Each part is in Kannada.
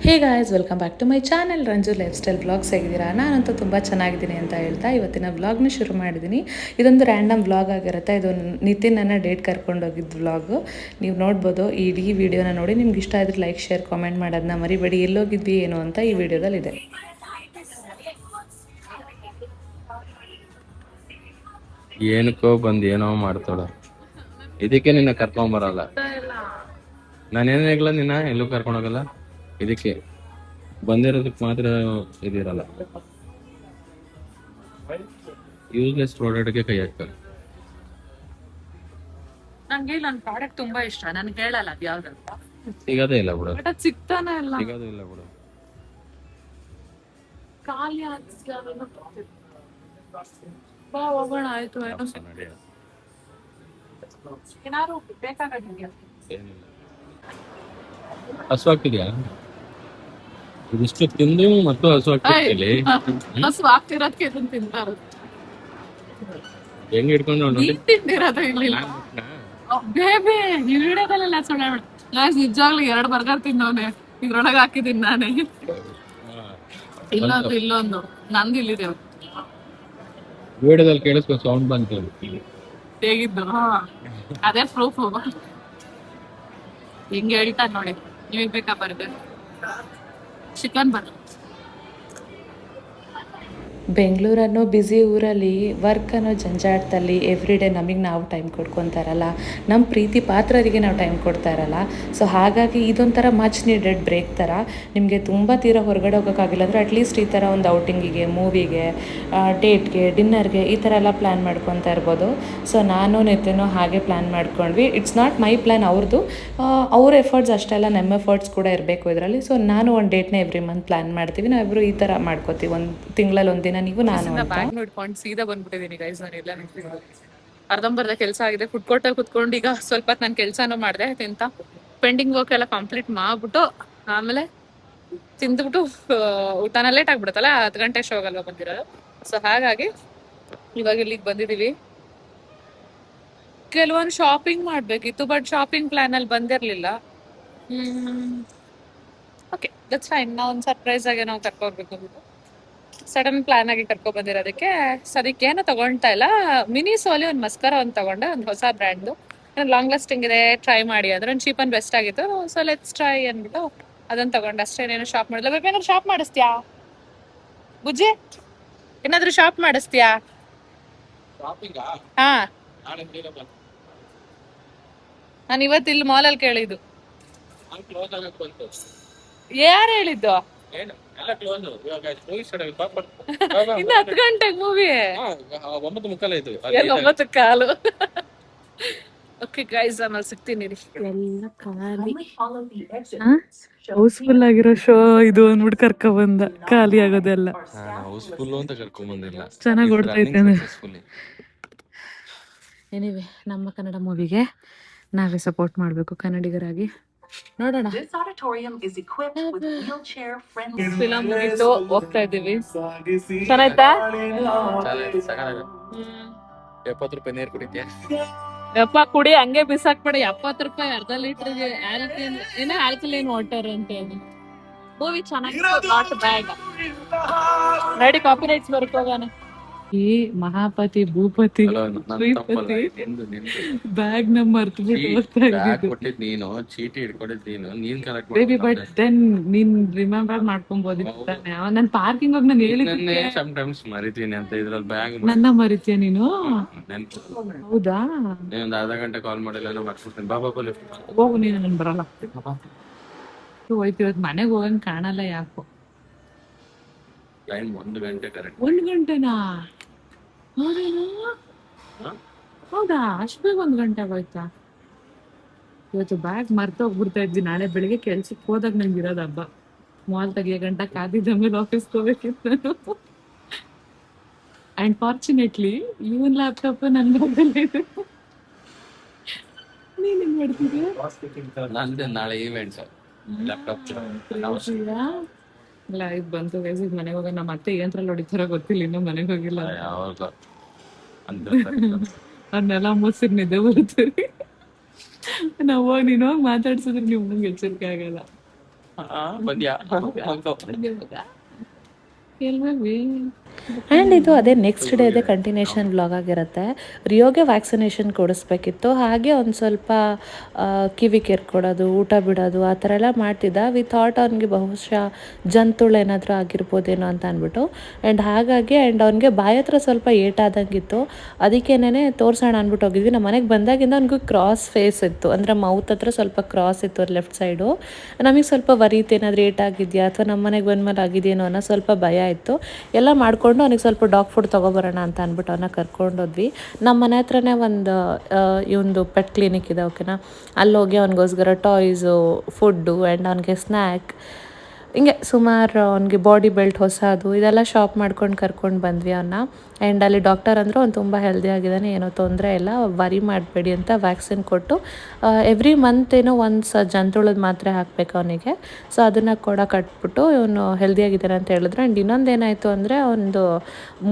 Hey guys, welcome back to my channel Ranju lifestyle blogs. ಹೇಗಿದ್ದೀರಾ? ನಾನಂತೂ ತುಂಬ ಚೆನ್ನಾಗಿದ್ದೀನಿ ಅಂತ ಹೇಳ್ತಾ ಇವತ್ತಿನ ವ್ಲಾಗ್ನ ಶುರು ಮಾಡಿದ್ದೀನಿ. ಇದೊಂದು ರ್ಯಾಂಡಮ್ ವ್ಲಾಗ್ ಆಗಿರುತ್ತೆ. ಇದು ನಿತಿನನ್ನು ಡೇಟ್ ಕರ್ಕೊಂಡು ಹೋಗಿದ್ದು ವ್ಲಾಗು. ನೀವು ನೋಡ್ಬೋದು. ಇಡೀ ವಿಡಿಯೋನ ನೋಡಿ ನಿಮ್ಗೆ ಇಷ್ಟ ಆದರೆ ಲೈಕ್, ಶೇರ್, ಕಾಮೆಂಟ್ ಮಾಡೋದನ್ನ ಮರಿಬೇಡಿ. ಎಲ್ಲೋಗಿದ್ವಿ ಏನು ಅಂತ ಈ ವಿಡಿಯೋದಲ್ಲಿದೆ. ಏನಕ್ಕೋ ಬಂದು ಏನೋ ಮಾಡ್ತಾಳ. ಇದಕ್ಕೆ ನಿನ್ನ ಕರ್ಕೊಂಬರಲ್ಲ. ನಾನೇನು ಹೇಳಲ್ಲ, ನಿನ್ನ ಎಲ್ಲೂ ಕರ್ಕೊಂಡೋಗಲ್ಲ. ಇದಕ್ಕೆ ಬಂದಿರೋದಕ್ಕೆ ಮಾತ್ರ ಇದಿರಲ್ಲ. ಯೂಸ್ಲೆಸ್ ಪ್ರಾಡಕ್ಟ್ಗೆ ಕೈ ಹಾಕ್ತಾರೆ. ನಂಗೆ ನನ್ನ ಪ್ರಾಡಕ್ಟ್ ತುಂಬಾ ಇಷ್ಟ. ನನ್ಗೆ ಹೇಳಲ್ಲ ಅದು ಯಾವ್ದಂತ. ಸಿಗೋದೇ ಇಲ್ಲ ಬಿಡು. ಬಟ್ ಅದು ಸಿಗ್ತಾನೆ ಇಲ್ಲ. ಸಿಗೋದೇ ಇಲ್ಲ ಬಿಡು. ಖಾಲಿ ಬಾ ಹೋಗೋಣ. ಆಯ್ತು ಏನಾದ್ರು ಬೇಕಾಗಿದ್ಯಾ? ಏನಿಲ್ಲ. ಹಸು ಆಗ್ತಿದ್ಯಾ? ಇದಿಷ್ಟು ತಿಂದು ಮತ್ತು ಹಸು ಆಗ್ತಿರ್ತೀಲಿ. ಹಸು ಆಗ್ತಿರೋದಕ್ಕೆ ಇದನ್ನ ತಿಂತಾರೆ. ಹೆಂಗ್ ಹಿಡ್ಕೊಂಡು ನೋಡಿ ತಿಂದಿರೋದು ಇಲ್ಲ ಬೇಬಿ. ಈ ವಿಡಿಯೋದಲ್ಲೆಲ್ಲ ಸುಳ್ಳ ನಿಜವಾಗ್ಲೂ 2 ಬರ್ಗರ್ ತಿಂದವನೆ ಇದ್ರೊಳಗೆ ಹಾಕಿದೀನಿ ನಾನೇ. ಇಲ್ಲೊಂದು ನಂದು ಇಲ್ಲಿದೆ. ವಿಡಿಯೋದಲ್ಲಿ ಕೇಳಿಸ್ಕೊ ಸೌಂಡ್ ಬಂತು. ಹೇಗಿದ್ದು ಅದೇ ಪ್ರೂಫ್. ಹಿಂಗೆ ಹೇಳ್ತಾ ನೋಡಿ. ನಿಮಗ್ ಬೇಕಾ ಬರ್ಗರ್? Chicken burger. ಬೆಂಗಳೂರನ್ನೋ ಬ್ಯುಸಿ ಊರಲ್ಲಿ, ವರ್ಕ್ ಅನ್ನೋ ಜಂಜಾಟದಲ್ಲಿ ಎವ್ರಿ ಡೇ ನಮಗೆ ನಾವು ಟೈಮ್ ಕೊಡ್ಕೊತಾರಲ್ಲ, ನಮ್ಮ ಪ್ರೀತಿ ಪಾತ್ರರಿಗೆ ನಾವು ಟೈಮ್ ಕೊಡ್ತಾ ಇರಲ್ಲ. ಸೊ ಹಾಗಾಗಿ ಇದೊಂಥರ ಮಚ್ ನೀಡೆಡ್ ಬ್ರೇಕ್ ಥರ. ನಿಮಗೆ ತುಂಬ ತೀರ ಹೊರಗಡೆ ಹೋಗೋಕ್ಕಾಗಿಲ್ಲ ಅಂದರೆ ಅಟ್ಲೀಸ್ಟ್ ಈ ಥರ ಒಂದು ಔಟಿಂಗಿಗೆ, ಮೂವಿಗೆ, ಡೇಟ್ಗೆ, ಡಿನ್ನರ್ಗೆ ಈ ಥರ ಎಲ್ಲ ಪ್ಲ್ಯಾನ್ ಮಾಡ್ಕೊತಾ ಇರ್ಬೋದು. ಸೊ ನಾನು ನಿತಿನು ಹಾಗೆ ಪ್ಲ್ಯಾನ್ ಮಾಡ್ಕೊಂಡ್ವಿ. ಇಟ್ಸ್ ನಾಟ್ ಮೈ ಪ್ಲ್ಯಾನ್, ಅವ್ರದ್ದು. ಅವ್ರ ಎಫರ್ಟ್ಸ್ ಅಷ್ಟೆಲ್ಲ ನಮ್ಮ ಎಫರ್ಟ್ಸ್ ಕೂಡ ಇರಬೇಕು ಇದರಲ್ಲಿ. ಸೊ ನಾನು ಒಂದು ಡೇಟ್ನ ಎವ್ರಿ ಮಂತ್ ಪ್ಲ್ಯಾನ್ ಮಾಡ್ತೀವಿ. ನಾವಿಬ್ಬರು ಈ ಥರ ಮಾಡ್ಕೋತೀವಿ. ಒಂದು ತಿಂಗಳಲ್ಲಿ ಒಂದಿನ ನೀವು ನಾನು ಬ್ಯಾಗ್ ನೋಡ್ಕೊಂಡು ಸೀದಾ ಬಂದ್ಬಿಟ್ಟಿದ್ದೀನಿ ಗೈಸ್. ನಾನು ಎಲ್ಲ ಅರ್ಧಂಬರ್ಧ ಕೆಲಸ ಆಗಿದೆ. ಫುಡ್ ಕೋರ್ಟಲ್ಲಿ ಕುತ್ಕೊಂಡು ಈಗ ಸ್ವಲ್ಪ ನಾನು ಕೆಲಸನೂ ಮಾಡಿದೆ. ತಿಂತ ಪೆಂಡಿಂಗ್ ವರ್ಕ್ ಎಲ್ಲ ಕಂಪ್ಲೀಟ್ ಮಾಡ್ಬಿಟ್ಟು ಆಮೇಲೆ ತಿಂದ್ಬಿಟ್ಟು ಊಟನ ಲೇಟ್ ಆಗ್ಬಿಡುತ್ತಲ್ಲ, 10 ಗಂಟೆ ಶೋ ಆಗಲ್ವಾ ಬಂದಿರೋದು. ಸೊ ಹಾಗಾಗಿ ಇವಾಗ ಇಲ್ಲಿಗೆ ಬಂದಿದ್ದೀವಿ. ಕೆಲವೊಂದು ಶಾಪಿಂಗ್ ಮಾಡ್ಬೇಕಿತ್ತು, ಬಟ್ ಶಾಪಿಂಗ್ ಪ್ಲಾನ್ ಅಲ್ಲಿ ಬಂದಿರ್ಲಿಲ್ಲ. Okay, that's fine. ನಾವು ಒಂದು ಸರ್ಪ್ರೈಸ್ ಆಗಿ ನಾವು ಕರ್ಕೋರ್ಬೇಕು ಅಂದ್ಬಿಟ್ಟು ಸಡನ್ ಪ್ಲಾನ್ ಆಗಿ ಕರ್ಕೊ ಬಂದಿರೋದಕ್ಕೆ. ಸದ್ಯಕ್ಕೆ ಏನು ತಗೊಳ್ತಾ ಇಲ್ಲ. ಮಿನಿ ಸೋಲಿ ಒಂದು ಮಸ್ಕರ ಒಂದು ತಗೊಂಡೆ, ಒಂದು ಹೊಸ ಬ್ರ್ಯಾಂಡ್ದು. ಲಾಂಗ್ ಲಾಸ್ಟಿಂಗ್ ಇದೆ, ಟ್ರೈ ಮಾಡಿ ಅಂದ್ರೆ ಒಂದು ಚೀಪ್ ಅಂಡ್ ಬೆಸ್ಟ್ ಆಗಿತ್ತು. ಸೊ ಲೆಟ್ಸ್ ಟ್ರೈ ಅಂದ್ಬಿಟ್ಟು ಅದನ್ನ ತಗೊಂಡೆ ಅಷ್ಟೇ. ಏನೇನು ಶಾಪ್ ಮಾಡಿಲ್ಲ. ಬೇಬಿ ಏನಾದ್ರು ಶಾಪ್ ಮಾಡಿಸ್ತೀಯಾ? ಬುಜ್ಜಿ ಏನಾದ್ರು ಶಾಪ್ ಮಾಡಿಸ್ತೀಯಾ? ಹಾ, ನಾನು ಇವತ್ತು ಇಲ್ಲಿ ಮಾಲಲ್ಲಿ ಕೇಳಿದ್ದು. ಯಾರು ಹೇಳಿದ್ದು? ಇನ್ನು 10 ಗಂಟೆಗೆ ಮೂವಿ. 9:15 ಓಕೆ ಗೈಸ್, ಆಮೇಲೆ ಸಿಗ್ತೀನಿ. ಎಲ್ಲ ಖಾಲಿ, ಹೌಸ್ಫುಲ್ ಆಗಿರೋ ಶೋ ಇದು ಅಂದ್ಬಿಟ್ಟು ಕರ್ಕೊ ಬಂದ. ಖಾಲಿ ಆಗೋದೆಲ್ಲ ಹೌಸ್ಫುಲ್ ಅಂತ ಕರ್ಕೊಂಡ್ ಬಂದಿಲ್ಲ. ಚೆನ್ನಾಗಿ ಓಡ್ತೈತೆ. ಎನಿವೆ, ನಮ್ಮ ಕನ್ನಡ ಮೂವಿಗೆ ನಾವೇ ಸಪೋರ್ಟ್ ಮಾಡಬೇಕು ಕನ್ನಡಿಗರಾಗಿ. ನೋಡೋಣ. ಫಿಲಂ ಮುಗಿತು, ಹೋಗ್ತಾ ಇದ್ದೀವಿ. ಚೆನ್ನಾಯ್ತಾ? 70 ರೂಪಾಯಿ ನೀರು ಕುಡಿದ್ಯಾ? ಯಪ್ಪ ಕುಡಿ, ಹಂಗೆ ಬಿಸಾಕ್ಬೇಡ. 70 ರೂಪಾಯಿ ಅರ್ಧ ಲೀಟರ್ಗೆ ಆಲ್ಕಲೈನ್ ವಾಟರ್ ಅಂತ ಹೇಳಿ. ಮೂವಿ ಚೆನ್ನಾಗಿತ್ತು, ನಾಟ್ ಬ್ಯಾಡ್. ನಡಿ, ಕಾಪಿ ರೈಟ್ಸ್ ಬರ್ಕೋಗಾನೆ. ಈ ಮಹಾಪತಿ, ಭೂಪತಿ, ಬ್ಯಾಗ್ ನ ಮರ್ತ್ಬಿಟ್ಟು ನೀನು ಚೀಟಿ ಹಿಡ್ಕೊಂಡಿದ್ ನೀನ್ ಕರೆಕ್ಟ್. ಬೇಬಿ, ಬಟ್ ದೆನ್ ನೀನ್ ರಿಮೆಂಬರ್ ಮಾಡ್ಕೊಬೋದಿತ್ತು ತಾನೆ. ನನ್ ಪಾರ್ಕಿಂಗ್ ಹೋಗಿ ನಾನು ಹೇಳಿದ್ದೆ ಸಮಟೈಮ್ಸ್ ಮರಿತೀನಿ ಅಂತ. ಇದ್ರಲ್ಲಿ ಬ್ಯಾಗ್ ನನ್ನ ಮರಿತೀಯ ನೀನು? ಹೌದಾ? ಒಂದು ಅರ್ಧ ಗಂಟೆ ಕಾಲ್ ಮಾಡಿಲ್ಲ, ಮರ್ಸ್ಬಿಡ್ತೀನಿ. ಬಾಬಾ ಹೋಗು ನೀನು, ನನ್ ಬರಲ್ಲ. ಹೋಯ್ತು, ಇವತ್ತು ಮನೆಗೆ ಹೋಗಂಗ್ ಕಾಣಲ್ಲ ಯಾಕೋ. ಟೈಮ್ 1 ಗಂಟೆ ಕರೆಕ್ಟ್. 1 ಗಂಟೆನಾ? ಹೌದಾ? ಅಷ್ಟು ಬೇಗ 1 ಗಂಟೆ ಆಗೋಯ್ತಾ? ಇವತ್ತು ಬ್ಯಾಗ್ ಮರ್ತೋಗ್ಬಿಡ್ತಾ ಇದ್ವಿ. ನಾಳೆ ಬೆಳಿಗ್ಗೆ ಕೆಲ್ಸಕ್ಕೆ ಹೋದಾಗ ನಂಗೆ ಇರೋದು ಹಬ್ಬ. ಮಾಲ್ ತೆಗಿಯೋ ಗಂಟ ಕಾದಿದ್ದ ಮೇಲೆ ಆಫೀಸ್ಗೆ ಹೋಗ್ಬೇಕಿತ್ತು ನಾನು. ಅಂಡ್ ಫಾರ್ಚುನೇಟ್ಲಿ ಇವನ್ ಲ್ಯಾಪ್ಟಾಪ್ ನನ್ನ ಮೊಬೈಲ್ ಇದೆ. ನೀನೇನ್ ಮಾಡ್ತಿದ್ಯಾ? ನಂದು ನಾಳೆ ಈವೆಂಟ್ ಲ್ಯಾಪ್ಟಾಪ್ ಲೈವ್ ಬಂತು. ಮನೆಗೆ ಹೋಗ. ನಮ್ಮ ಅತ್ತೆ ಏನ್ರಲ್ಲಿ ಹೊಡಿತಾರ ಗೊತ್ತಿಲ್ಲ, ಇನ್ನೂ ಮನೆಗೆ ಹೋಗಿಲ್ಲ. ಅದನ್ನೆಲ್ಲ ಮುಸಿರ್ ನಿದ್ದೆ ಬರುತ್ತೀರಿ. ನಾವು ಹೋಗಿ ನೀನು ಹೋಗಿ ಮಾತಾಡ್ಸಿದ್ರೆ ನೀವು ನಂಗೆ ಎಚ್ಚರಿಕೆ ಆಗಲ್ಲ. ಬಂದ್ಯಾ ಆ್ಯಂಡ್ ಇದು ಅದೇ ನೆಕ್ಸ್ಟ್ ಡೇ ಅದೇ ಕಂಟಿನ್ಯೂಷನ್ ವ್ಲಾಗ್ ಆಗಿರುತ್ತೆ. ರಿಯೋಗೆ ವ್ಯಾಕ್ಸಿನೇಷನ್ ಕೊಡಿಸ್ಬೇಕಿತ್ತು, ಹಾಗೆ ಒಂದು ಸ್ವಲ್ಪ ಕಿವಿ ಕೆರ್ಕೊಡೋದು, ಊಟ ಬಿಡೋದು ಆ ಥರ ಎಲ್ಲ ಮಾಡ್ತಿದ್ದ. ವಿ ಥಾಟ್ ಅವ್ನಿಗೆ ಬಹುಶಃ ಜಂತುಳು ಏನಾದರೂ ಆಗಿರ್ಬೋದೇನೋ ಅಂತ ಅಂದ್ಬಿಟ್ಟು. ಆ್ಯಂಡ್ ಹಾಗಾಗಿ ಆ್ಯಂಡ್ ಅವ್ನಿಗೆ ಬಾಯಿ ಹತ್ರ ಸ್ವಲ್ಪ ಏಟಾದಂಗಿತ್ತು, ಅದಕ್ಕೇನೆ ತೋರಿಸೋಣ ಅಂದ್ಬಿಟ್ಟು ಹೋಗಿದ್ವಿ. ನಮ್ಮ ಮನೆಗೆ ಬಂದಾಗಿಂದ ಅವ್ನಿಗೂ ಕ್ರಾಸ್ ಫೇಸ್ ಇತ್ತು, ಅಂದರೆ ಮೌತ್ ಹತ್ರ ಸ್ವಲ್ಪ ಕ್ರಾಸ್ ಇತ್ತು ಅದು ಲೆಫ್ಟ್ ಸೈಡು. ನಮಗೆ ಸ್ವಲ್ಪ ವರೀತು ಏನಾದರೂ ಏಟಾಗಿದೆಯಾ ಅಥವಾ ನಮ್ಮ ಮನೆಗೆ ಬಂದಮೇಲೆ ಆಗಿದೆಯೇನೋ ಅನ್ನೋ ಸ್ವಲ್ಪ ಭಯ ಇತ್ತು. ಎಲ್ಲ ಮಾಡಿಕೊಂಡು ಅವನಿಗೆ ಸ್ವಲ್ಪ ಡಾಗ್ ಫುಡ್ ತೊಗೊಬರೋಣ ಅಂತ ಅಂದ್ಬಿಟ್ಟು ಅವನ್ನ ಕರ್ಕೊಂಡೋದ್ವಿ. ನಮ್ಮ ಮನೆ ಹತ್ರನೇ ಒಂದು ಇವಂದು ಪೆಟ್ ಕ್ಲಿನಿಕ್ ಇದೆ, ಓಕೆನಾ. ಅಲ್ಲೋಗಿ ಅವನಿಗೋಸ್ಕರ ಟಾಯ್ಸು, ಫುಡ್ಡು ಆ್ಯಂಡ್ ಅವನಿಗೆ ಸ್ನ್ಯಾಕ್, ಹಿಂಗೆ ಸುಮಾರು ಅವ್ನಿಗೆ ಬಾಡಿ ಬೆಲ್ಟ್ ಹೊಸದು ಇದೆಲ್ಲ ಶಾಪ್ ಮಾಡ್ಕೊಂಡು ಕರ್ಕೊಂಡು ಬಂದ್ವಿ ಅವನ್ನ. ಆ್ಯಂಡ್ ಅಲ್ಲಿ ಡಾಕ್ಟರ್ ಅಂದರು ಅವ್ನು ತುಂಬ ಹೆಲ್ದಿ ಆಗಿದ್ದಾನೆ, ಏನೋ ತೊಂದರೆ ಇಲ್ಲ, ವರಿ ಮಾಡಬೇಡಿ ಅಂತ ವ್ಯಾಕ್ಸಿನ್ ಕೊಟ್ಟು ಎವ್ರಿ ಮಂತ್ ಏನೋ ಒನ್ಸ್ ಜಂತುಳದ ಮಾತ್ರೆ ಹಾಕಬೇಕು ಅವನಿಗೆ. ಸೊ ಅದನ್ನು ಕೂಡ ಕಟ್ಬಿಟ್ಟು ಇವನು ಹೆಲ್ದಿಯಾಗಿದ್ದಾನೆ ಅಂತ ಹೇಳಿದ್ರು. ಆ್ಯಂಡ್ ಇನ್ನೊಂದು ಏನಾಯಿತು ಅಂದರೆ ಒಂದು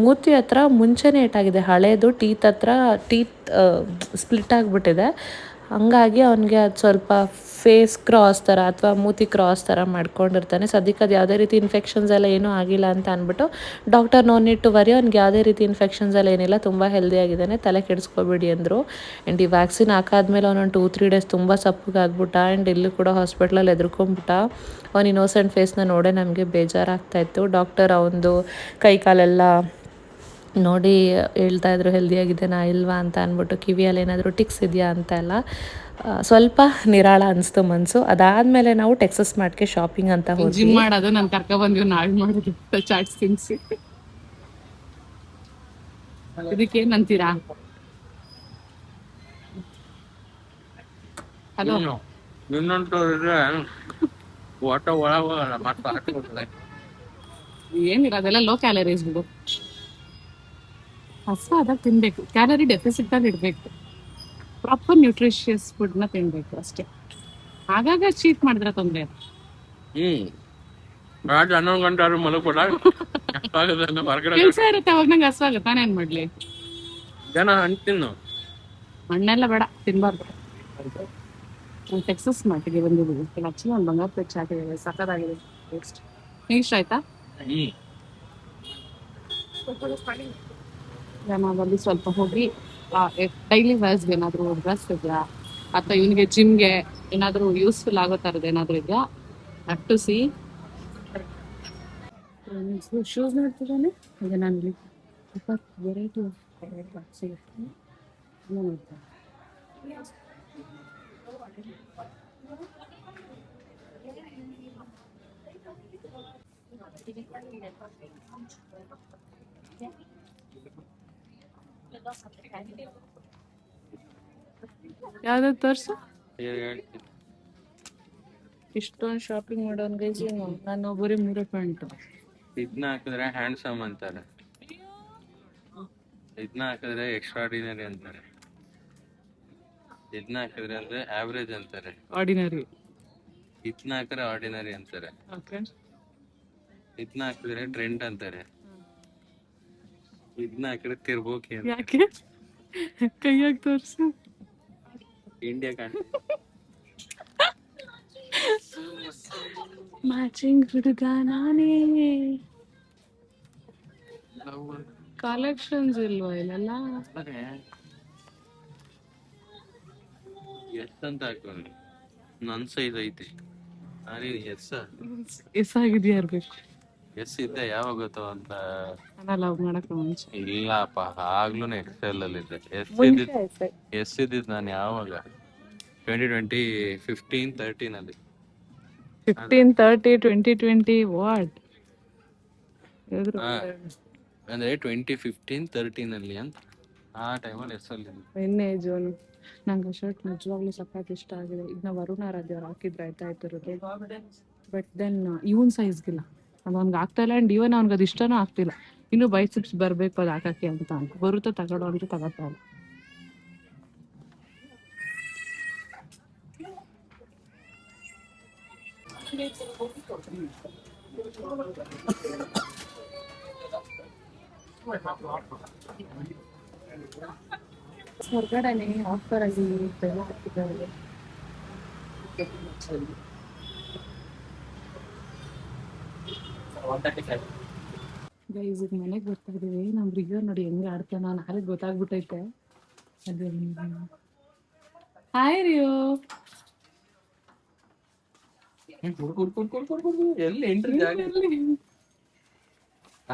ಮೂತಿ ಹತ್ರ ಮುಂಚೆನೇ ಏಟಾಗಿದೆ, ಹಳೇದು ಟೀತ್ ಹತ್ರ ಸ್ಪ್ಲಿಟ್ ಆಗಿಬಿಟ್ಟಿದೆ. ಹಂಗಾಗಿ ಅವನಿಗೆ ಅದು ಸ್ವಲ್ಪ ಫೇಸ್ ಕ್ರಾಸ್ ಥರ ಅಥವಾ ಮೂತಿ ಕ್ರಾಸ್ ಥರ ಮಾಡ್ಕೊಂಡಿರ್ತಾನೆ. ಸದ್ಯಕ್ಕೆ ಅದು ಯಾವುದೇ ರೀತಿ ಇನ್ಫೆಕ್ಷನ್ಸ್ ಎಲ್ಲ ಏನೂ ಆಗಿಲ್ಲ ಅಂತ ಅಂದ್ಬಿಟ್ಟು doctor no need to worry, ಅವ್ನಿಗೆ ಯಾವುದೇ ರೀತಿ ಇನ್ಫೆಕ್ಷನ್ಸ್ ಎಲ್ಲ ಏನಿಲ್ಲ, ತುಂಬ ಹೆಲ್ದಿ ಆಗಿದ್ದಾನೆ, ತಲೆ ಕೆಡಿಸ್ಕೋಬೇಡಿ ಅಂದರು. ಆ್ಯಂಡ್ ಈ ವ್ಯಾಕ್ಸಿನ್ ಹಾಕಾದ್ಮೇಲೆ ಅವನೊಂದು 2-3 ಡೇಸ್ ತುಂಬ ಸಪ್ಪಗಾಗ್ಬಿಟ್ಟ. ಆ್ಯಂಡ್ ಇಲ್ಲೂ ಕೂಡ ಹಾಸ್ಪಿಟ್ಲಲ್ಲಿ ಎದ್ರುಕೊಂಬಿಟ್ಟ. ಅವ್ನು ಇನ್ನೋಸೆಂಟ್ ಫೇಸ್ನ ನೋಡೇ ನಮಗೆ ಬೇಜಾರಾಗ್ತಾಯಿತ್ತು. ಡಾಕ್ಟರ್ ಅವನದು ಕೈ ಕಾಲೆಲ್ಲ ನೋಡಿ ಹೇಳ್ತಾ ಇದ್ರು ಹೆಲ್ದಿಯಾಗಿದ್ದೇನಾ ಇಲ್ವಾ ಅಂತ ಅಂದ್ಬಿಟ್ಟು, ಕಿವಿಯಲ್ಲಿ ಏನಾದರೂ ಟಿಕ್ಸ್ ಇದೆಯಾ ಅಂತ ಎಲ್ಲ. ಸ್ವಲ್ಪ ನಿರಾಳ ಅನಿಸ್ತು ಮನಸ್ಸು. ಅದಾದಮೇಲೆ ನಾವು ಟೆಕ್ಸಸ್ ಮಾರ್ಟ್ಗೆ ಶಾಪಿಂಗ್ ಅಂತ ಹೋದ್ವಿ. ಜಿಮ್ ಮಾಡೋದು ನಾನು ಕರ್ಕೊಬಂದಿವ್ ನಾಳೆ ಮಾಡೋದು ಚಾಟ್ಸ್ ತಿನ್ಸಿ. ಇದಕ್ಕೇನ್ ಅಂತೀರಾ? ಹಲೋ, ಇನ್ನೊಂದು ಒಟ್ಟ ಒಳಗೋಗಲ್ಲ ಮತ್ತೆ ಹಾಕ್ಬಿಡ್ತದೆ. ಏನಿಲ್ಲ, ಅದೆಲ್ಲ ಲೋ ಕ್ಯಾಲರೀಸ್ ಬಿಡು. ಹಸ್ವಾದಾಗ ತಿನ್ಬೇಕು, ಕ್ಯಾಲರಿ ಡೆಫಿಸಿಟ್ ಅಲ್ಲಿ ಇಡಬೇಕು, ಪ್ರಾಪರ್ ನ್ಯೂಟ್ರಿಷಿಯಸ್ ಫುಡ್ನ ತಿನ್ಬೇಕು ಅಷ್ಟೇ. ಆಗಾಗ ಚೀಟ್ ಮಾಡಿದ್ರೆ ತೊಂದರೆ. ರಾತ್ರಿ 11 ಗಂಟೆ ಆದ್ರೂ ಮಲಗ್ಬಿಡ ಹೊರಗಡೆ ಕೆಲಸ ಇರುತ್ತೆ, ಅವಾಗ ನಂಗೆ ಹಸ್ವಾಗುತ್ತೆ, ನಾನೇನ್ ಮಾಡ್ಲಿ? ಜನ ಅಂತೀನಿ ಮಣ್ಣೆಲ್ಲ ಬೇಡ, ತಿನ್ಬಾರ್ದು. ನಾನು ಟೆಕ್ಸಸ್ ಮಾರ್ಟಿಗೆ ಬಂದಿದ್ದೀವಿ. ಆಕ್ಚುಲಿ ಒಂದು ಬಂಗಾರ ಪೇಟ್ ಚಾಟ್ ಇದೆ, ಸಕ್ಕತ್ತಾಗಿದೆ ಟೇಸ್ಟ್. ನಿಂಗೆ ಇಷ್ಟ ಆಯ್ತಾ? ನಾವಲ್ಲಿ ಸ್ವಲ್ಪ ಹೋಗಿ ಡೈಲಿ ವೇರ್ಸ್ಗೆ ಏನಾದರೂ ಡ್ರೆಸ್ ಇದೆಯಾ ಅಥವಾ ಇವನಿಗೆ ಜಿಮ್ಗೆ ಏನಾದರೂ ಯೂಸ್ಫುಲ್ ಆಗೋ ಥರದ್ದು ಏನಾದರೂ ಇದೆಯಾ ಹ್ಯಾವ್ ಟು ಸಿ. ಶೂಸ್ ನೋಡ್ತಿದ್ದಾನೆ, ಅದೇ ನಾನು ಇಲ್ಲಿ ವೆರೈಟಿ ಸಿಗುತ್ತೆ ನೋಡ್ತೇನೆ. ಯಾವ್ದಾದ್ರು ತೋರ್ಸು. ಇಷ್ಟೊಂದು ಶಾಪಿಂಗ್ ಮಾಡೋನ್ ಗೈಸ್, ನಾನು ಬರೀ 3 ಪಾಯಿಂಟ್. ಇದನ್ನ ಹಾಕಿದ್ರೆ ಹ್ಯಾಂಡ್ಸಮ್ ಅಂತಾರೆ, ಇದನ್ನ ಹಾಕಿದ್ರೆ ಎಕ್ಸ್ಟ್ರಾರ್ಡಿನರಿ ಅಂತಾರೆ, ಇದನ್ನ ಹಾಕಿದ್ರೆ ಅಂದ್ರೆ ಆವ್ರೇಜ್ ಅಂತಾರೆ, ಆರ್ಡಿನರಿ. ಇದನ್ನ ಹಾಕಿದ್ರೆ ಆರ್ಡಿನರಿ ಅಂತಾರೆ, ಓಕೆ. ಇದನ್ನ ಹಾಕಿದ್ರೆ ಟ್ರೆಂಡ್ ಅಂತಾರೆ, ಇದನ್ನ ಹಾಕಿದ್ರೆ ತಿರ್ಬೋಕಿ ಅಂತ. ಯಾಕೆ ಕೈಯಾಗ ತೋರ್ಸು. ಇಂಡಿಯಾ ಕಾಣ ಮ್ಯಾಚಿಂಗ್ ಹುಡುಗ ನಾನೇ. ಕಲೆಕ್ಷನ್ಸ್ ಇಲ್ವಾ ಇಲ್ಲೆಲ್ಲ? ಎಸ್ ಅಂತ ಹಾಕೊಂಡು ನನ್ ಸೈಜ್ ಐತಿ, ನಾನೇನು ಎಸ್ ಆಗಿದ್ಯಾ ಇರ್ಬೇಕು. ಎಸ್ ಇದ್ದೆ ಯಾವಾಗ ಗೊತ್ತೋ ಅಂತ. ನಾನು ಲವ್ ಮಾಡಕ್ ಮುಂಚೆ ಇಲ್ಲಪ್ಪ, ಆಗ್ಲೂ ಎಕ್ಸೆಲ್ ಅಲ್ಲಿ ಇದ್ದೆ. ಎಸ್ ಇದ್ದಿದ್ದು ನಾನು ಯಾವಾಗ 2015-13 ಅಲ್ಲಿ. 15-30 2020 ವಾಟ್ ಅಂದ್ರೆ 2015-13 ಅಲ್ಲಿ ಅಂತ ಆ ಟೈಮಲ್ಲಿ ಎಸ್ ಅಲ್ಲಿ ಎನ್ನೆ ಜೋನು. ನಂಗೆ ಶರ್ಟ್ ನಿಜವಾಗ್ಲೂ ಸಖತ್ ಇಷ್ಟ ಆಗಿದೆ. ಇದನ್ನ ವರುಣ ಆರಾಧ್ಯ ಅವ್ರು ಹಾಕಿದ್ರೆ ಆಯ್ತಾಯ್ತಿರೋದು. ಬಟ್ ದೆನ್ ಇವನ್ ಸೈಜ್ಗಿಲ್ಲ, ಅದು ಅವ್ನಿಗೆ ಆಗ್ತಾ ಇಲ್ಲ. ಆ್ಯಂಡ್ ಇವನ್ ಅವ್ನಿಗೆ ಅದು ಇಷ್ಟನೂ ಆಗ್ತಿಲ್ಲ. ಇನ್ನು ಬೈಸಿಪ್ಸ್ ಬರಬೇಕು ಅದು ಹಾಕಕ್ಕೆ ಅಂತ ಬರುತ್ತೆ, ತಗೊಳ್ಳೋ ಅಂದ್ರೆ ತಗೋತಾ ಇಲ್ಲ. ಹೊರಗಡೆ ಆಫರ್ ಆಗಿ ಗೈಸ್ ಈಗ ಮನೆಗೆ ಬರ್ತಾ ಇದೀವಿ. ನಮ್ ರಿಯೋ ನೋಡಿ ಹೆಂಗೆ ಆಡ್ತಾನ, ನಾಳೆ ಗೊತ್ತಾಗ್ಬಿಟ್ಟೈತೆ. ಅದೇ ಹಾಯ್ ರಿಯೋ. ಎಲ್ಲಿ ಎಂಟ್ರಿ ಜಾಗ?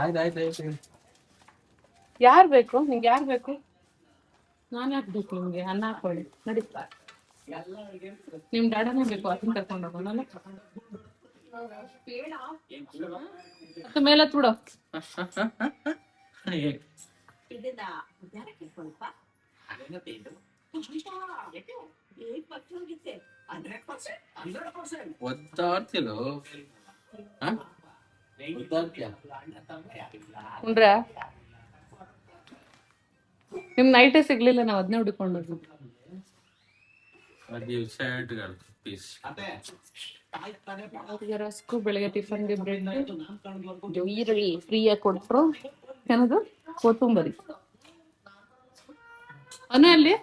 ಆಯ್ತು. ಯಾರ್ ಬೇಕು ನಿಂಗೆ? ಯಾರ್ ಬೇಕು? ನಾನು ಯಾಕೆ ಬೇಕು ನಿಮ್ಗೆ? ಅನ್ನ ಹಾಕೊಳ್ಳಿ ನಡಿ. ನಿಮ್ ಡ್ಯಾಡನೇ ಬೇಕು, ಅದನ್ನ ಕರ್ಕೊಂಡು ಹೋಗೋಣ. ಮತ್ತೆ ಮೇಲೆ ಬಿಡು. ಒದ್ದಾಡ್ತಿಲ್ಲೋ ಉಂಡ್ರ ನಿಮ್ ನೈಟೇ ಸಿಗ್ಲಿಲ್ಲ, ನಾವ್ ಅದನ್ನೇ ಹುಡ್ಕೊಂಡು ಹೋದ್ವಿ. ರಸ್ಕು ಬೆಳಗ್ಗೆ ಟಿಫನ್ಗೆ ಬ್ರೆಡ್, ಈರುಳ್ಳಿ ಫ್ರೀಯಾಗಿ ಕೊಟ್ರು. ಏನದು ಕೊತ್ತಂಬರಿ. ಅನು ಅಲ್ಲಿ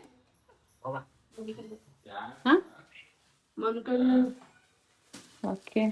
ಓಕೆ.